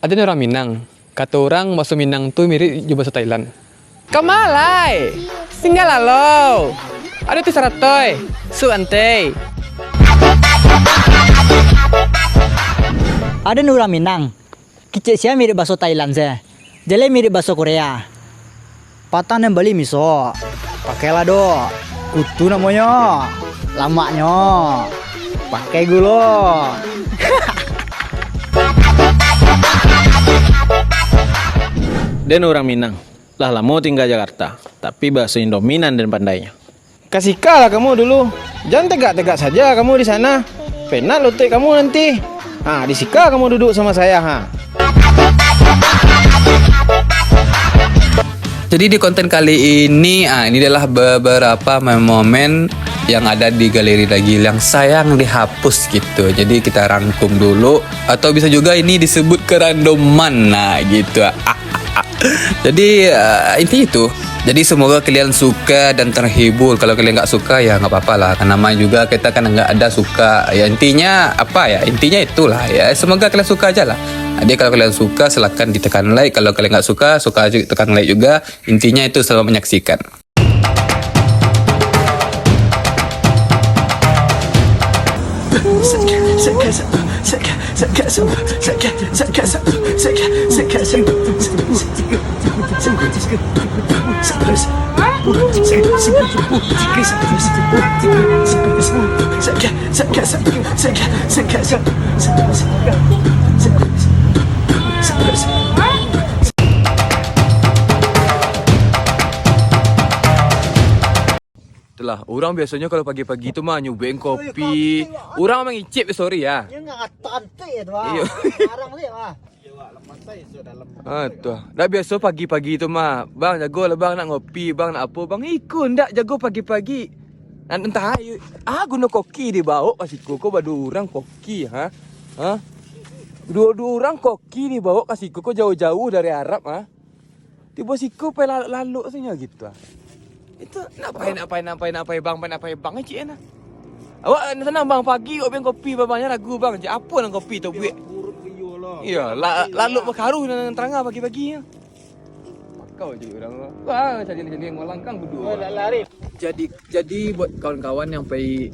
Ada nih orang Minang. Kata orang bakso Minang tuh mirip juga bakso Thailand. Kamalai, singgah lalu. Ada tu saratoy, su ante. Ada nih orang Minang. Kicik saya mirip bakso Thailand saya. Jale mirip bakso Korea. Patah yang beli miso. Pakailah do. Kutu namanya. Lamanya. Pakai gula. Dan orang Minang. Lah lama tinggal Jakarta, tapi bahasa Indominan dan pandainya. Kasih kalah kamu dulu. Jangan tegak-tegak saja kamu di sana. Penat lotek kamu nanti. Disika kamu duduk sama saya, Jadi di konten kali ini, ini adalah beberapa momen yang ada di Galeri Dagil yang sayang dihapus gitu. Jadi kita rangkum dulu, atau bisa juga ini disebut kerandoman, gitu. Jadi intinya itu. Jadi semoga kalian suka dan terhibur. Kalau kalian nggak suka ya nggak apa-apa lah. Karena namanya juga kita kan nggak ada suka. Ya intinya apa ya? Intinya itulah ya. Semoga kalian suka aja lah. Jadi kalau kalian suka silahkan ditekan like. Kalau kalian nggak suka aja tekan like juga. Intinya itu selalu menyaksikan. Itulah, orang biasanya kalau pagi-pagi itu mah nyobain kopi. Orang memang ngicip, sorry ya. Ini nggak cantik itu, Iya. Sekarang lihat, Tuh. Dah biasa pagi-pagi itu mah, bang jago lah bang nak ngopi, bang nak apa, bang ikut ndak jago pagi-pagi. Entah guna koki di bawah kasihku, kau badu orang koki, Dua orang koki di bawah kasihku, kau jauh-jauh dari Arab, Tiba siku pe lalu saja gitu, Itu ngapain bang cik na. Awak senang bang pagi kau kopi babanya ragu bang, cik apa nang kopi tu buat? Iya, lalu berkaruh dengan terang pagi-pagi. Kau jadi orang. Wah, jadi ngolangkang berdua. Jadi buat kawan-kawan yang pergi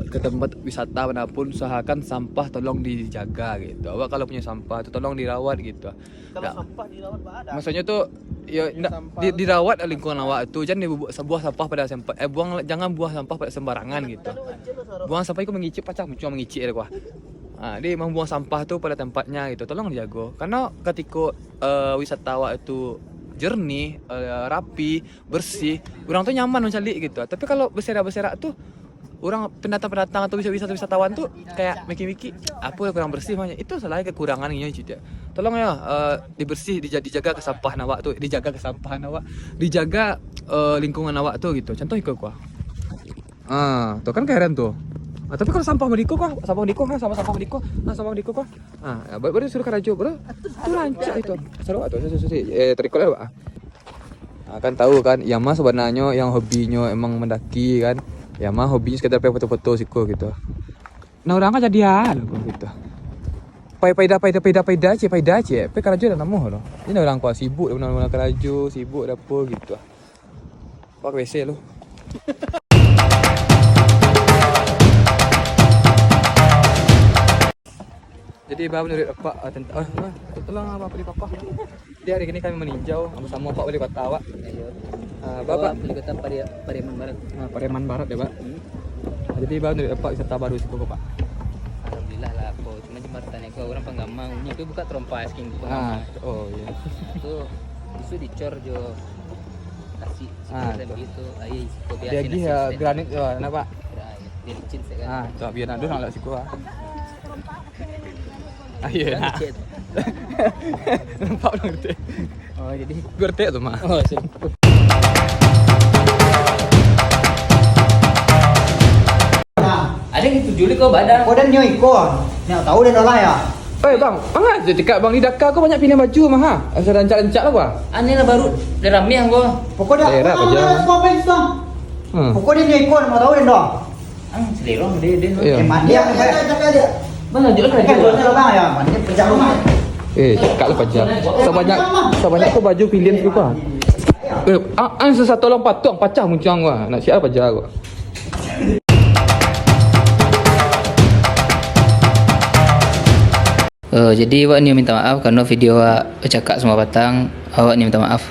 ke tempat wisata manapun, usahakan sampah tolong dijaga gitu. Awak kalau punya sampah tu tolong dirawat gitu. Kalau sampah dirawat ada. Maksudnya tuh ya dirawat lingkungan awak tu, jangan dibuang sebuah sampah pada jangan buang sampah pada sembarangan gitu. Buang sampah itu mengicip pacak, cuma mengicip ya kuah. Dia membuang sampah tu pada tempatnya gitu. Tolong dijaga. Karena ketika wisata awak itu jernih, rapi, bersih, orang tuh nyaman mencari gitu. Tapi kalau berserak-berserak tuh orang pendatang-pendatang atau wisatawan tuh kayak mikir-mikir apa yang kurang bersih banyak. Itu salah kekurangannya juga. Tolong ya dibersih, dijaga kesampahan awak tuh, dijaga lingkungan awak tuh gitu. Contoh ikut gua. Tuh kan keren tuh. Tapi kalau sampah Mediko kok, sampah Mediko kok. Baru suruh karajo, bro. Itu rancak itu. Seru tuh, terikol ya, Pak. Kan tahu kan, yang mah sebenarnya yang hobinya emang mendaki kan. Yang mah hobinya sekedar foto-foto siko gitu. Nah, orang kan jadian gitu. Paida aja. Pe karajo dah namuh loh. Ini orang kuat sibuk benar-benar karajo, sibuk dapur gitu. Pak WC lu. Jadi bapak menurut Pak tolong Bapak di Papa. Jadi hari ini kami meninjau bersama Pak Wali Kota awak. Bapak Wali Kota Pariaman Barat. Pariaman Barat ya, Pak. Jadi bapak menurut Pak wisata baru situ Pak. Alhamdulillah lah kok. Cuma jembatan itu orang penggamang. Ini itu buka trompa skin penggamang. Oh iya. Itu dicor jo kasih gitu. Ai siko biasa. Jadi granit ya, kenapa? Dia licin kan. Tuh biar aduh nak siku. Iya. Nampak ngerti. Oh jadi Ngerti tuh mah. oh sip. Ada yang tujuh kok badan. Kau dan nyoi kau, nak tahu dan olah ya. Bang aja dekat Bang di Dakar kau banyak pilih baju mah Asal rancak-rancak lah gua. Aneh lah baru dari rame gua. Pokoknya Daerah apa aja? Pokoknya nyoi kau, mau tahu dan dah. Selera dia. Iya. Dia. Mana jual kan Kan jualnya bang ya, mana kerja rumah. Cakap lah pajak. Sebanyak kau baju pilihan tu kau. Sesatu orang patut pacah muncang gua. Nak siap pajak gua. Jadi awak ni minta maaf karena video awak bercakap semua Patang. Awak ni minta maaf.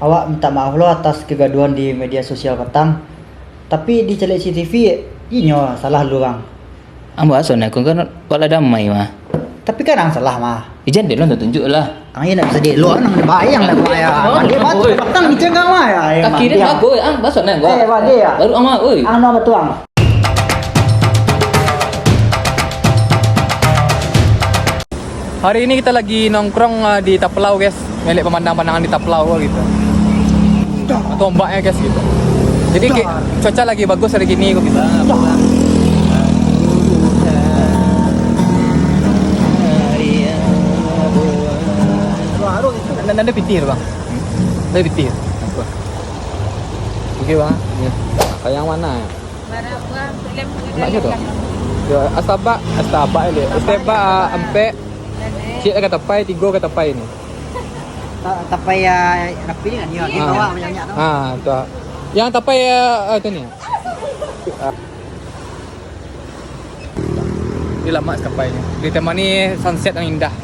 Awak minta maaf lo atas kegaduhan di media sosial Patang. Tapi di Celik CCTV, inyo salah lu bang. Amba asal nak kan wala damai mah. Tapi kan ang salah mah. Ijan dia lah tunjuk lah. Ang nak sedih lu ang bayang dah mah ya. Dia batu Patang di cenggang mah ya. Kaki dia nak oi, ang basah nak gua. Dia ya. Baru ama oi. Ang no betul ang. Hari ini kita lagi nongkrong di Taplau guys. Melihat pemandangan di Taplau gitu. Atau ombaknya guys gitu. Jadi cuaca lagi bagus hari gini kok gitu. Nanda pitir bang. Ada pitir. Oke bang. Kayak yang mana ya? Nak gitu. Astaba ini. Astaba ampe. Cik kata pai, 3 kata pai ni. Tapai rapi ni kan dia bawa banyak tu. Tu. Yang tapai tu ni. Ini lama tapai ni. Di tema ni sunset yang indah.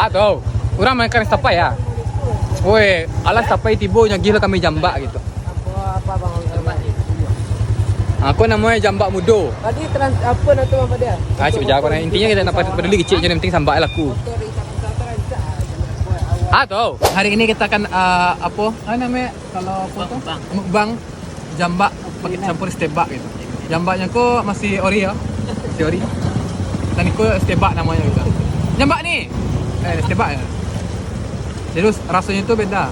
Tu. Orang makan tapai ya. Woi, alas tapai tibo yang gila kami jambak gitu. Apa bang? Aku namanya jambak mudo. Tadi apa nama tu apa dia? Cik berjawab nak intinya kita nak peduli kecil je, yang penting sambat laku. Tu. Hari ini kita akan apa namanya kalau foto mukbang jambak pakai campur stebak gitu. Jambaknya ko masih ori ya. Masih ori. Dan ko stebak namanya gitu. Jambak ni. Stebak ya. Jadi rasanya tu beda.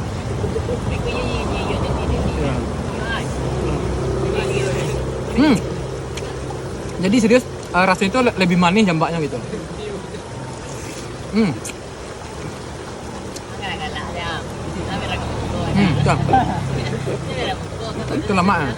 Jadi serius rasanya itu lebih manis jambaknya gitu. Itu lama.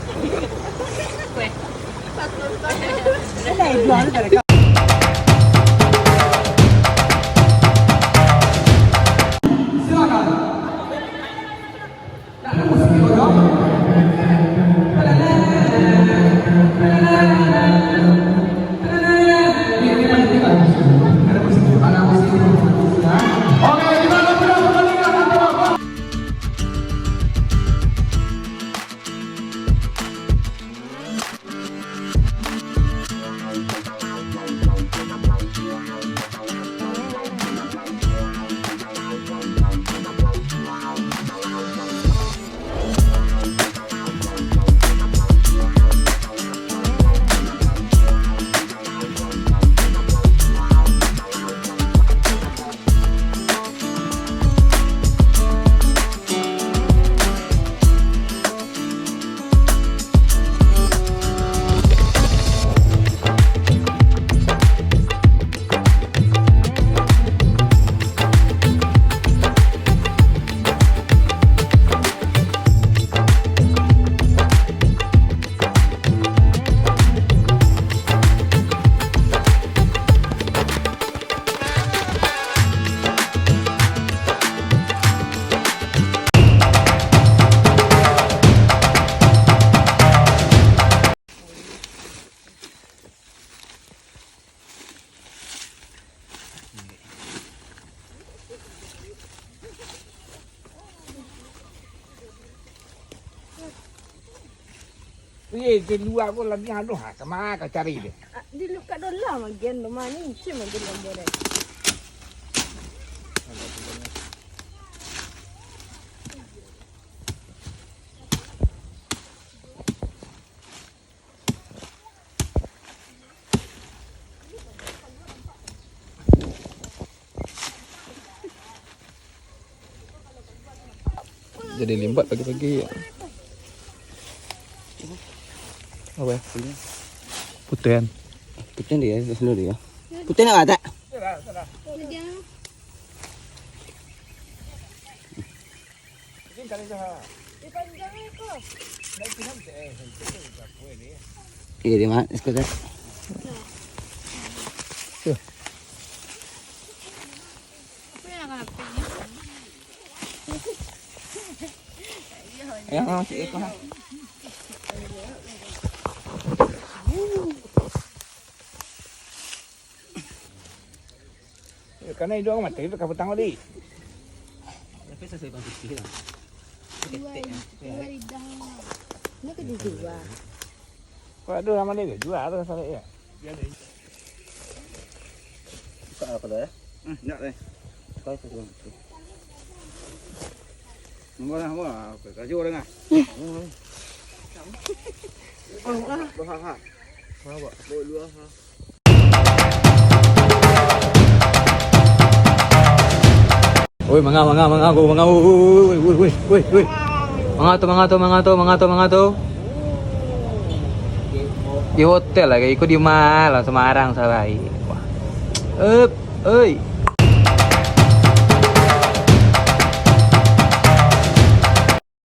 Di luar pun lagi aduh, kemana kau cari dia? Di luka dolah magian rumah ni cuma dia boleh. Jadi limbat pagi-pagi. Apa ya? Putih kan? Putih dia, selalu dia. Putih nak tak? Iya, di mana? Sekarang. Yang masih ikut. Karena itu orang mati itu kaputang tadi. Tapi sesuai bang putih lah. Ini ke dijual. Kau ada nama dia jual atau salah ya? Buka apa dah ya? Enggak deh. Kau itu bang putih. Nombor apa? Kerja orang ah. Woi, mangga, woi. Mangga tuh. Di hotel lah, kayak ikut di Malang, Semarang, Sabai. Wah. Oi.